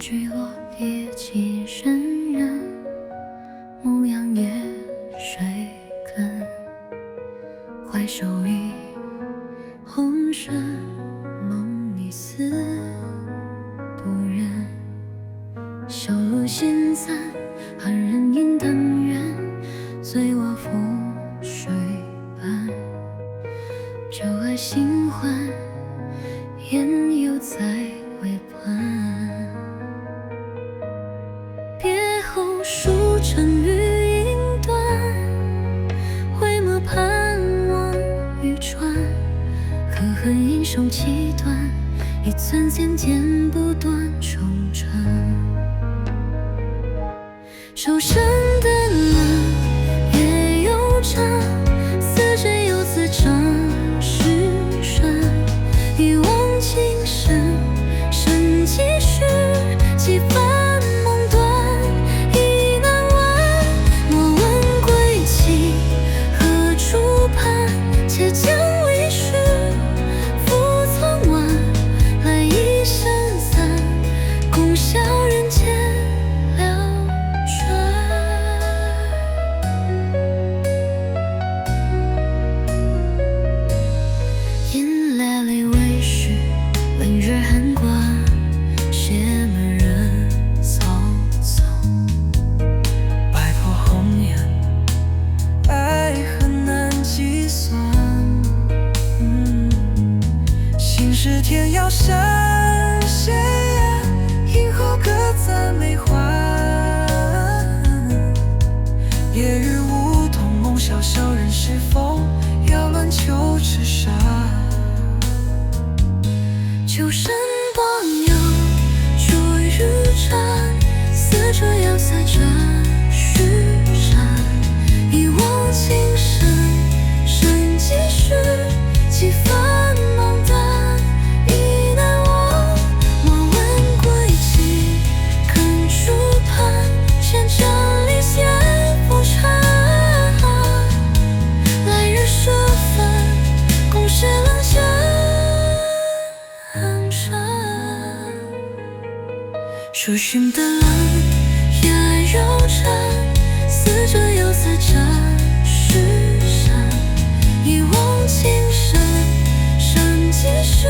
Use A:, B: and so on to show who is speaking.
A: 坠落，别寄深人，牧羊夜水根，怀手一红尘，梦已似不忍。修路心散，寒人影等远，随我覆水般。旧爱新欢，言犹在未半。别后书成语音断，回眸盼望欲穿。可恨英雄气短，一寸剑剪不断重缠。手上的冷也有茶，似醉又似张石山。一往情深，深几许，几番梦断，意难完。莫问归期何处盼，且将离绪付苍晚。来一声散，共笑人间
B: 是天要山斜影后各赞梅花。夜日梧桐梦，小小人是否要乱秋之沙？
A: 旧山傍阳，逐日蝉，似这样似这须山。一往情深，深几许，几番梦断。书寻的冷也柔缠，似这又似这须山。一往情深，深几许。